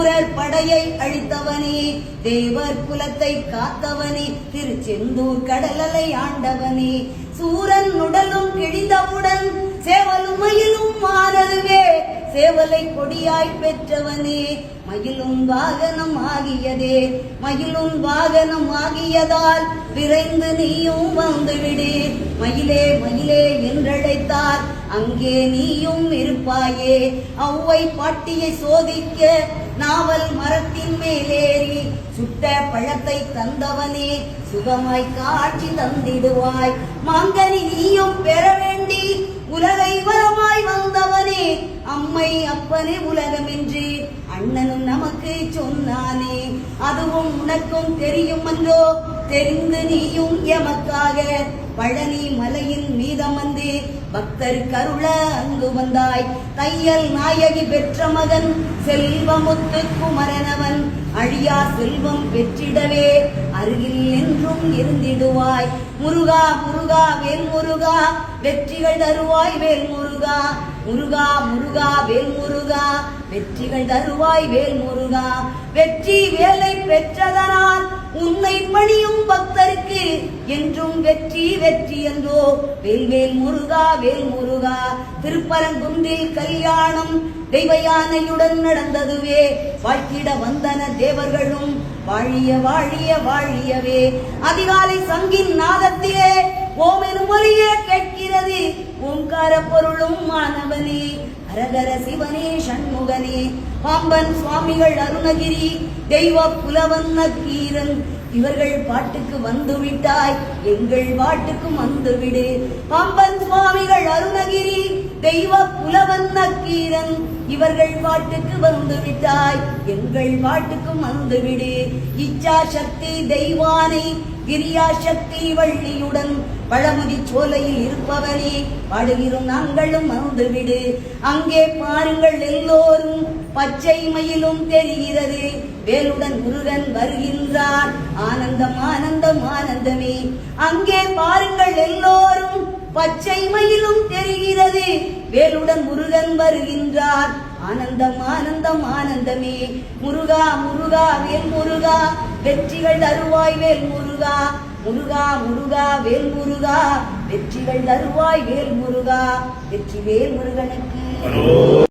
சூரர் படையை அழித்தவனே, தேவர் குலத்தை காத்தவனே, திருச்செந்தூர் கடலலை ஆண்டவனே, சூரன் உடலும் கிழிந்தவுடன் சேவலும் மயிலும் மாறவே, சேவலை கொடியாய் பெற்றவனே, மயிலும் வாகனம் ஆகியதே, மயிலும் வாகனம் ஆகியதால் விரைந்து நீயும் வந்துவிடு, மயிலே மயிலே என்றழைத்தார் அங்கே நீயும் இருப்பாயே, ஔவை பாட்டியை சோதிக்க நாவல் மரத்தின் மேலேறி சுட்ட பழத்தை தந்தவனே, சுகமாய் காட்சி தந்திடுவாய், மாங்கனி நீயும் பெற வேண்டி உலகை வரமாய் வந்தவனே, அம்மை அப்பனே உலகமென்று அண்ணனும் நமக்கு சொன்னானே, அதுவும் உனக்கும் தெரியும் என்றோ, தெரிந்து நீயும் எமக்காக பழனி மலையின் மீதமந்து பக்தர் கருள அங்கு வந்தாய், தையல் நாயகி பெற்ற மகன் செல்வமுத்து குமரனவன் அழியா செல்வம் பெற்றிடவே அருகில் என்றும் இருந்திடுவாய், முருகா முருகா வேல் முருகா வெற்றிகள் தருவாய் வேல் முருகா, முருகா முருகா வேல் முருகா வெற்றிகள் தருவாய் வேல் முருகா, வெற்றி வேலை பெற்றதனால் உன்னை பணியும் பக்தருக்கு என்றும் வெற்றி வெற்றி என்றோ, வேல்வேல் முருகா வேல் முருகா. திருப்பரங்குன்றில் கல்யாணம் தெய்வ யானையுடன் நடந்ததுவே, வாழ்த்திட வந்தன தேவர்களும் வாழிய வாழிய வாழியவே, அதிகாலை சங்கின் நாதத்திலே ஓமெனும் மொழியே கேட்கிறது, ஓங்கார பொருளும் மாணவனே, ஹரஹர சிவனே சண்முகனே, பாம்பன் சுவாமிகள் அருணகிரி தெய்வ புலவன் நக்கீரன், இவர்கள் பாட்டுக்கு வந்துவிட்டாய் எங்கள் பாட்டுக்கும் வந்துவிடு, பாம்பன் சுவாமிகள் அருணகிரி தெய்வ புலவன் நக்கீரன், இவர்கள் பாட்டுக்கு வந்துவிட்டாய் எங்கள் பாட்டுக்கும் வந்துவிடு, இச்சா சக்தி தெய்வானை கிரியா சக்தி வள்ளியுடன் பழமுதி சோலையில் இருப்பவனே, பாடுகிறோம் நாங்களும் வந்துவிடு, அங்கே பாருங்கள் எல்லோரும் பச்சை மயிலும் தெரிகிறது, வேலுடன் முருகன் வருகின்றார் ஆனந்தம் ஆனந்தம் ஆனந்தமே, அங்கே பாருங்கள் எல்லோரும் பச்சை மயிலும் தெரிகிறது, வேலுடன் முருகன் வருகின்றார் ஆனந்தம் ஆனந்தம் ஆனந்தமே, முருகா முருகா வேல் முருகா வெற்றிகள் தருவாய் வேல் முருகா, முருகா முருகா வேல் முருகா வெற்றிகள் தருவாய் வேல் முருகா, வெற்றி வேல் முருகனுக்கு.